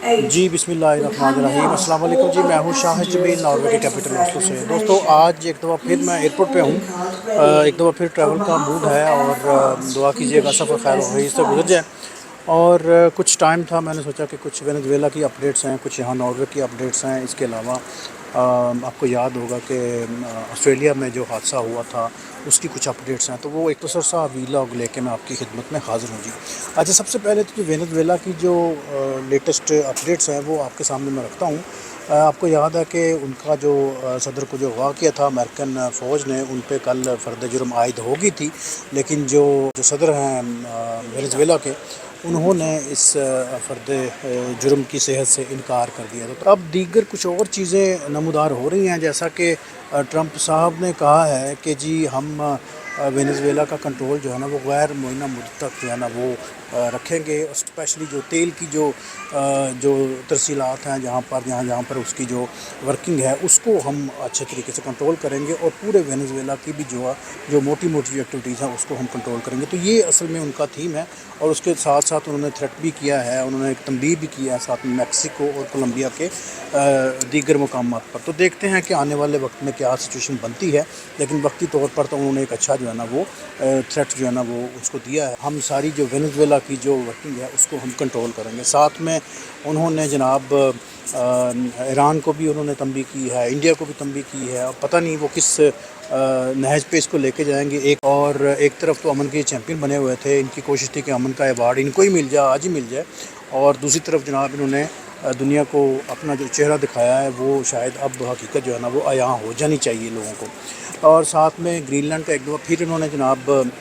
जी बिस्मिल्लाहिर्रहमानिर्रहीम। अस्सलाम वालेकुम जी, मैं हूँ शाहिद जमील, नॉर्वे के कैपिटल ऑस्लो से। दोस्तों, आज एक दफ़ा फिर मैं एयरपोर्ट पे हूँ। एक दफ़ा फिर ट्रैवल का मूड है और दुआ कीजिएगा सफ़र खैर वही से गुजर जाए। और कुछ टाइम था, मैंने सोचा कि कुछ वेनेजुएला की अपडेट्स हैं, कुछ यहाँ नॉर्वे की अपडेट्स हैं। इसके अलावा आपको याद होगा कि ऑस्ट्रेलिया में जो हादसा हुआ था उसकी कुछ अपडेट्स हैं, तो वो एक तो सा वीलॉग लेके मैं आपकी खिदमत में हाज़िर हूँ जी। अच्छा, सबसे पहले तो वेनेजुएला की जो लेटेस्ट अपडेट्स हैं वो आपके सामने मैं रखता हूँ। आपको याद है कि उनका जो सदर को जो अगवा किया था अमेरिकन फ़ौज ने, उन पे कल फ़र्द जुर्म आयद हो गई थी, लेकिन जो जो सदर हैं वेनेजुएला के, उन्होंने इस फ़र्द जुर्म की सेहत से इनकार कर दिया। तो अब दीगर कुछ और चीज़ें नमूदार हो रही हैं, जैसा कि ट्रंप साहब ने कहा है कि जी हम वेनेजुएला का कंट्रोल जो है ना वो गैर मुअय्यना मुद्दत तक जो है ना वो रखेंगे। स्पेशली जो तेल की जो तरसीलात हैं, जहाँ पर उसकी जो वर्किंग है उसको हम अच्छे तरीके से कंट्रोल करेंगे, और पूरे वेनेजुएला की भी जो मोटी मोटी एक्टिविटीज़ हैं उसको हम कंट्रोल करेंगे। तो ये असल में उनका थीम है। और उसके साथ साथ उन्होंने थ्रेट भी किया है, उन्होंने एक तंबीह भी किया है साथ में मैक्सिको और कोलंबिया के दीगर मकामात पर। तो देखते हैं कि आने वाले वक्त में क्या सिचुएशन बनती है, लेकिन वक्ती तौर पर तो उन्होंने एक अच्छा जो है ना वो थ्रेट जो है ना वो उसको दिया है। हम सारी जो वेनेजुएला की जो वर्किंग है उसको हम कंट्रोल करेंगे। साथ में उन्होंने जनाब ईरान को भी उन्होंने तंबीह की है, इंडिया को भी तंबीह की है। अब पता नहीं वो किस नहज पे इसको लेके जाएंगे। एक तरफ तो अमन के चैम्पियन बने हुए थे, इनकी कोशिश थी कि अमन का अवार्ड इनको ही मिल जाए, आज ही मिल जाए। और दूसरी तरफ जनाब इन्होंने दुनिया को अपना जो चेहरा दिखाया है वो शायद अब हकीकत जो है ना वो आया हो जानी चाहिए लोगों को। और साथ में ग्रीनलैंड का एक दफ़ा फिर इन्होंने जनाब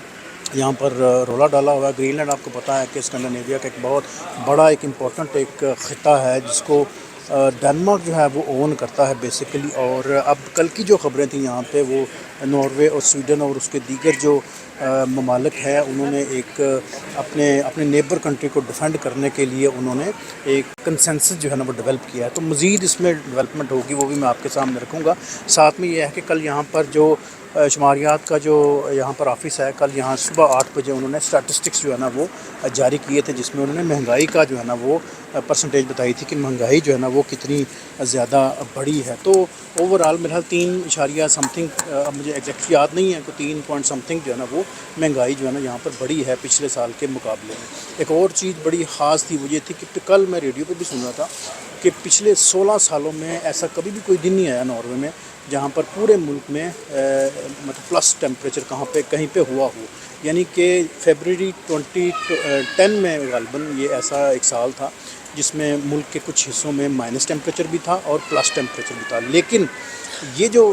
यहाँ पर रोला डाला हुआ है। ग्रीनलैंड आपको पता है कि स्कैंडिनेविया का एक बहुत बड़ा एक इम्पोर्टेंट एक ख़िता है, जिसको डेनमार्क जो है वो ओन करता है बेसिकली। और अब कल की जो ख़बरें थी यहाँ पे, वो नॉर्वे और स्वीडन और उसके दीगर जो ममालिक है, उन्होंने एक अपने नेबर कंट्री को डिफेंड करने के लिए उन्होंने एक कंसेंसस जो है ना वो डेवलप किया है। तो मज़ीद इसमें डेवलपमेंट होगी, वो भी मैं आपके सामने रखूँगा। साथ में ये है कि कल यहाँ पर जो शुमारियात का जो यहाँ पर ऑफिस है, कल यहाँ सुबह 8 बजे उन्होंने स्टैटिस्टिक्स जो है ना वो जारी किए थे, जिसमें उन्होंने महंगाई का जो है ना वो परसेंटेज बताई थी कि महंगाई जो है ना वो कितनी ज़्यादा बढ़ी है। तो ओवरऑल मेरा 3 समथिंग, अब मुझे एग्जैक्ट याद नहीं है, कि 3 पॉइंट समथिंग जो है ना वो महंगाई जो है ना यहाँ पर बढ़ी है पिछले साल के मुकाबले में। एक और चीज़ बड़ी ख़ास थी, वो ये थी कि कल मैं रेडियो पर भी सुन रहा था कि पिछले 16 सालों में ऐसा कभी भी कोई दिन नहीं आया नॉर्वे में जहाँ पर पूरे मुल्क में मतलब प्लस टेम्परेचर कहीं पे हुआ हो। यानी कि फरवरी 2010 में ग़ालिबन ये ऐसा एक साल था जिसमें मुल्क के कुछ हिस्सों में माइनस टेम्परेचर भी था और प्लस टेम्परेचर भी था। लेकिन ये जो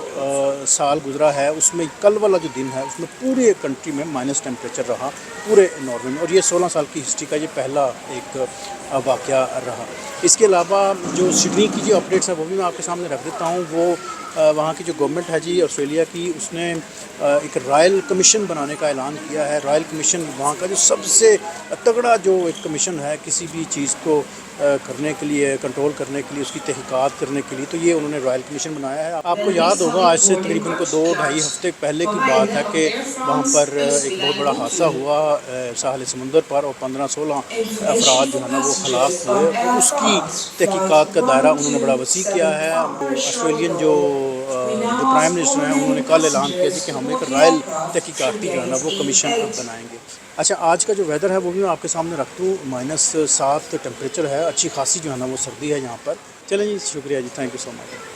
साल गुज़रा है उसमें कल वाला जो दिन है उसमें पूरे कंट्री में माइनस टेम्परेचर रहा, पूरे नॉर्वे में। और ये 16 साल की हिस्ट्री का ये पहला एक वाक़या रहा। इसके अलावा जो सिडनी की जो अपडेट्स है वो भी मैं आपके सामने रख देता हूँ। वो वहाँ की जो गवर्नमेंट है जी ऑस्ट्रेलिया की, उसने एक रॉयल कमीशन बनाने का ऐलान किया है। रॉयल कमीशन वहाँ का जो सबसे तगड़ा जो एक कमीशन है किसी भी चीज़ को करने के लिए, कंट्रोल करने के लिए, उसकी तहकीकात करने के लिए, तो ये उन्होंने रॉयल कमीशन बनाया है। आपको याद होगा आज से तकरीबन को 2-2.5 हफ्ते पहले की बात है कि वहाँ पर एक बहुत बड़ा हादसा हुआ साहिल समुंदर पर, और 15-16 अफराद जो है ना वो हलाक हुए। तो उसकी तहकीकात का दायरा उन्होंने बड़ा वसी किया है। ऑस्ट्रेलियन जो प्राइम मिनिस्टर हैं उन्होंने कल ऐलान किया थी कि हम एक रॉयल तहकीकाती जो है ना वो कमीशन अब बनाएंगे। अच्छा, आज का जो वेदर है वो भी मैं आपके सामने रख दूँ। -7 टेम्परेचर है, अच्छी खासी जो है ना वो सर्दी है यहाँ पर। चलें जी, शुक्रिया जी, थैंक यू सो मच।